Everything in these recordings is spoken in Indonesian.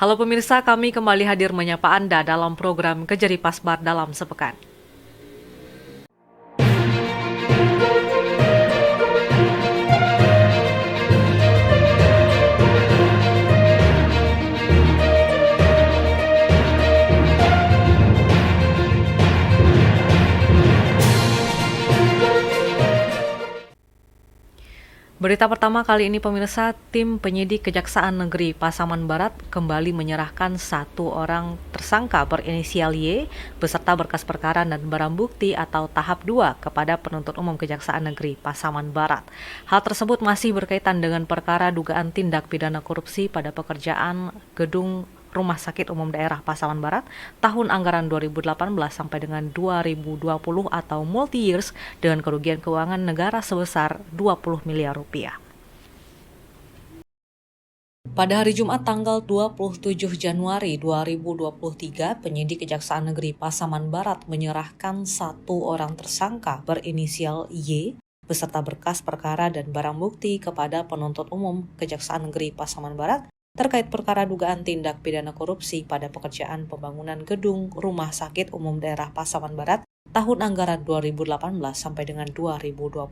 Halo pemirsa, kami kembali hadir menyapa Anda dalam program Kejari Pasbar dalam sepekan. Berita pertama kali ini pemirsa, tim penyidik Kejaksaan Negeri Pasaman Barat kembali menyerahkan satu orang tersangka berinisial Y beserta berkas perkara dan barang bukti atau tahap 2 kepada penuntut umum Kejaksaan Negeri Pasaman Barat. Hal tersebut masih berkaitan dengan perkara dugaan tindak pidana korupsi pada pekerjaan gedung Rumah Sakit Umum Daerah Pasaman Barat tahun anggaran 2018 sampai dengan 2020 atau multi-years dengan kerugian keuangan negara sebesar 20 miliar rupiah. Pada hari Jumat tanggal 27 Januari 2023, penyidik Kejaksaan Negeri Pasaman Barat menyerahkan satu orang tersangka berinisial Y beserta berkas perkara dan barang bukti kepada penuntut umum Kejaksaan Negeri Pasaman Barat terkait perkara dugaan tindak pidana korupsi pada pekerjaan pembangunan gedung Rumah Sakit Umum Daerah Pasaman Barat tahun anggaran 2018 sampai dengan 2020.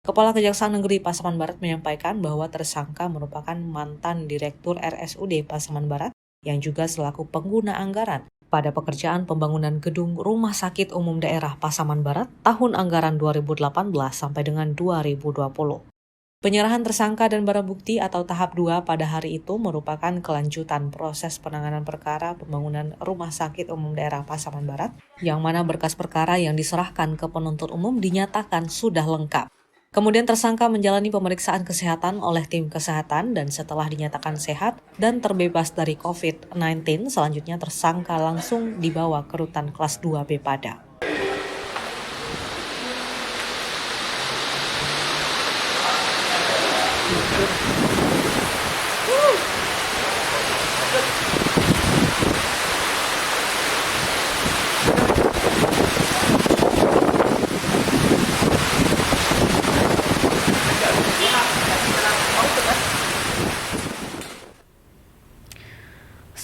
Kepala Kejaksaan Negeri Pasaman Barat menyampaikan bahwa tersangka merupakan mantan Direktur RSUD Pasaman Barat yang juga selaku pengguna anggaran pada pekerjaan pembangunan gedung Rumah Sakit Umum Daerah Pasaman Barat tahun anggaran 2018 sampai dengan 2020. Penyerahan tersangka dan barang bukti atau tahap 2 pada hari itu merupakan kelanjutan proses penanganan perkara pembangunan Rumah Sakit Umum Daerah Pasaman Barat, yang mana berkas perkara yang diserahkan ke penuntut umum dinyatakan sudah lengkap. Kemudian tersangka menjalani pemeriksaan kesehatan oleh tim kesehatan dan setelah dinyatakan sehat dan terbebas dari COVID-19, selanjutnya tersangka langsung dibawa ke rutan kelas 2B Padang.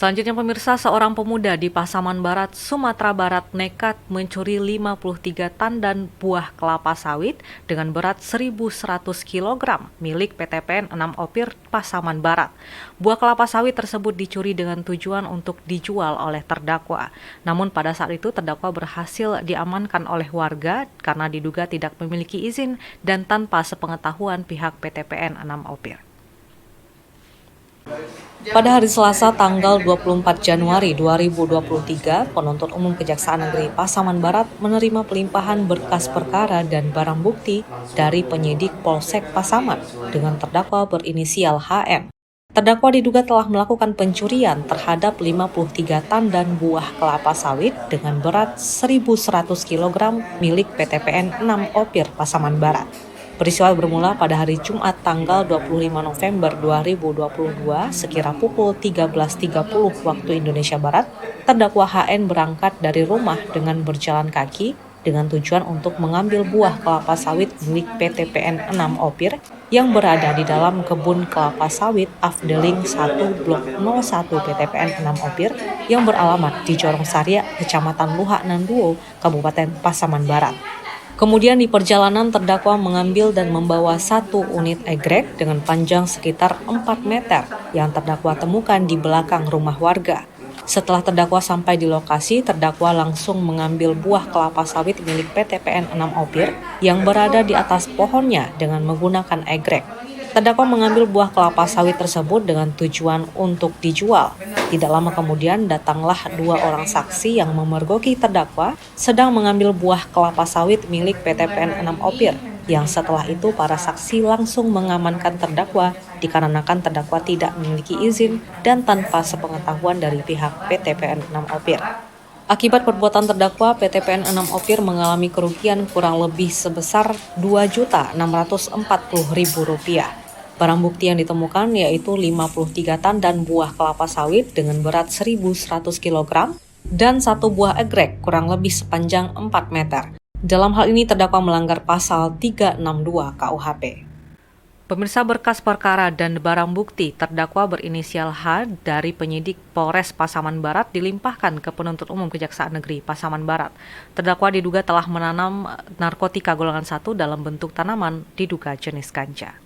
Selanjutnya pemirsa, seorang pemuda di Pasaman Barat, Sumatera Barat nekat mencuri 53 tandan buah kelapa sawit dengan berat 1.100 kg milik PTPN 6 Opir Pasaman Barat. Buah kelapa sawit tersebut dicuri dengan tujuan untuk dijual oleh terdakwa. Namun pada saat itu terdakwa berhasil diamankan oleh warga karena diduga tidak memiliki izin dan tanpa sepengetahuan pihak PTPN 6 Opir. Pada hari Selasa tanggal 24 Januari 2023, penuntut umum Kejaksaan Negeri Pasaman Barat menerima pelimpahan berkas perkara dan barang bukti dari penyidik Polsek Pasaman dengan terdakwa berinisial HM. Terdakwa diduga telah melakukan pencurian terhadap 53 tandan buah kelapa sawit dengan berat 1.100 kg milik PTPN 6 Opir Pasaman Barat. Peristiwa bermula pada hari Jumat tanggal 25 November 2022 sekira pukul 13.30 waktu Indonesia Barat, terdakwa HN berangkat dari rumah dengan berjalan kaki dengan tujuan untuk mengambil buah kelapa sawit milik PTPN 6 Opir yang berada di dalam kebun kelapa sawit Afdeling 1 Blok 01 PTPN 6 Opir yang beralamat di Jorong Sarya, Kecamatan Luhak Nanduo, Kabupaten Pasaman Barat. Kemudian di perjalanan terdakwa mengambil dan membawa satu unit egrek dengan panjang sekitar 4 meter yang terdakwa temukan di belakang rumah warga. Setelah terdakwa sampai di lokasi, terdakwa langsung mengambil buah kelapa sawit milik PTPN 6 Opir yang berada di atas pohonnya dengan menggunakan egrek. Terdakwa mengambil buah kelapa sawit tersebut dengan tujuan untuk dijual. Tidak lama kemudian datanglah dua orang saksi yang memergoki terdakwa sedang mengambil buah kelapa sawit milik PTPN 6 Opir, yang setelah itu para saksi langsung mengamankan terdakwa dikarenakan terdakwa tidak memiliki izin dan tanpa sepengetahuan dari pihak PTPN 6 Opir. Akibat perbuatan terdakwa, PTPN 6 Opir mengalami kerugian kurang lebih sebesar Rp2.640.000. Barang bukti yang ditemukan yaitu 53 tandan buah kelapa sawit dengan berat 1.100 kg dan satu buah egrek kurang lebih sepanjang 4 meter. Dalam hal ini terdakwa melanggar pasal 362 KUHP. Pemirsa, berkas perkara dan barang bukti terdakwa berinisial H dari penyidik Polres Pasaman Barat dilimpahkan ke penuntut umum Kejaksaan Negeri Pasaman Barat. Terdakwa diduga telah menanam narkotika golongan 1 dalam bentuk tanaman diduga jenis ganja.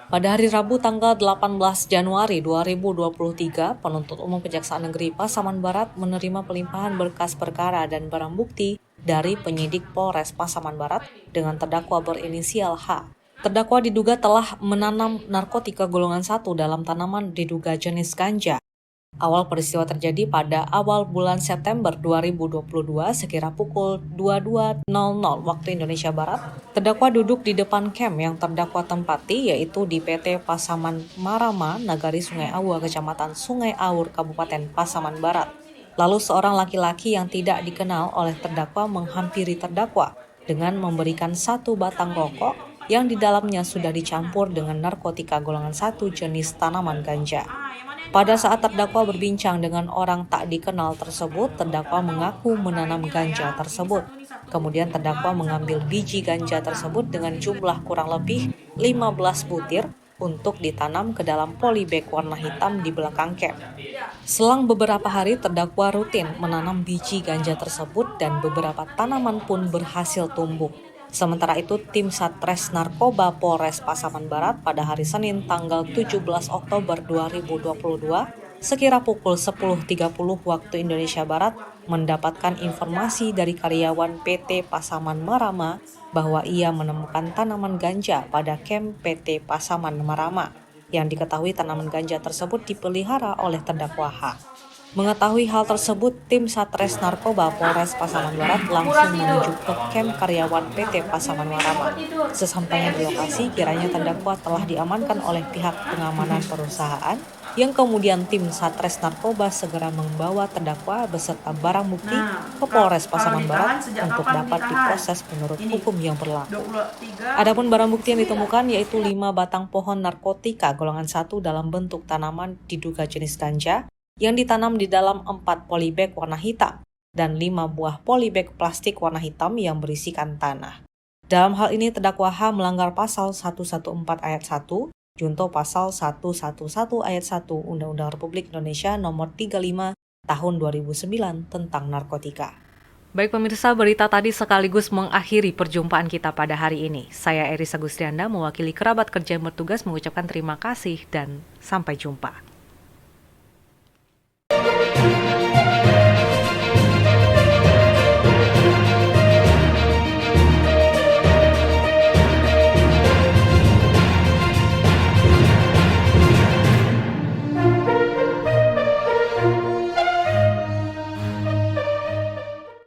Pada hari Rabu tanggal 18 Januari 2023, penuntut umum Kejaksaan Negeri Pasaman Barat menerima pelimpahan berkas perkara dan barang bukti dari penyidik Polres Pasaman Barat dengan terdakwa berinisial H. Terdakwa diduga telah menanam narkotika golongan 1 dalam tanaman diduga jenis ganja. Awal peristiwa terjadi pada awal bulan September 2022 sekira pukul 22.00 waktu Indonesia Barat. Terdakwa duduk di depan camp yang terdakwa tempati, yaitu di PT Pasaman Marama, Nagari Sungai Awu, Kecamatan Sungai Aur, Kabupaten Pasaman Barat. Lalu seorang laki-laki yang tidak dikenal oleh terdakwa menghampiri terdakwa dengan memberikan satu batang rokok yang di dalamnya sudah dicampur dengan narkotika golongan 1 jenis tanaman ganja. Pada saat terdakwa berbincang dengan orang tak dikenal tersebut, terdakwa mengaku menanam ganja tersebut. Kemudian terdakwa mengambil biji ganja tersebut dengan jumlah kurang lebih 15 butir untuk ditanam ke dalam polybag warna hitam di belakang camp. Selang beberapa hari, terdakwa rutin menanam biji ganja tersebut dan beberapa tanaman pun berhasil tumbuh. Sementara itu, tim Satres Narkoba Polres Pasaman Barat pada hari Senin tanggal 17 Oktober 2022 sekira pukul 10.30 waktu Indonesia Barat mendapatkan informasi dari karyawan PT Pasaman Marama bahwa ia menemukan tanaman ganja pada camp PT Pasaman Marama. Yang diketahui tanaman ganja tersebut dipelihara oleh terdakwa H. Mengetahui hal tersebut, tim Satres Narkoba Polres Pasaman Barat langsung menuju ke camp karyawan PT Pasaman Marama. Sesampainya di lokasi, kiranya terdakwa telah diamankan oleh pihak pengamanan perusahaan, yang kemudian tim Satres Narkoba segera membawa terdakwa beserta barang bukti ke Polres Pasaman Barat untuk dapat diproses menurut hukum yang berlaku. Adapun barang bukti yang ditemukan yaitu 5 batang pohon narkotika golongan 1 dalam bentuk tanaman diduga jenis ganja, yang ditanam di dalam 4 polybag warna hitam dan 5 buah polybag plastik warna hitam yang berisikan tanah. Dalam hal ini terdakwa H melanggar pasal 114 ayat 1, junto pasal 111 ayat 1 Undang-Undang Republik Indonesia nomor 35 tahun 2009 tentang narkotika. Baik pemirsa, berita tadi sekaligus mengakhiri perjumpaan kita pada hari ini. Saya Erisa Gustianda mewakili kerabat kerja yang bertugas mengucapkan terima kasih dan sampai jumpa.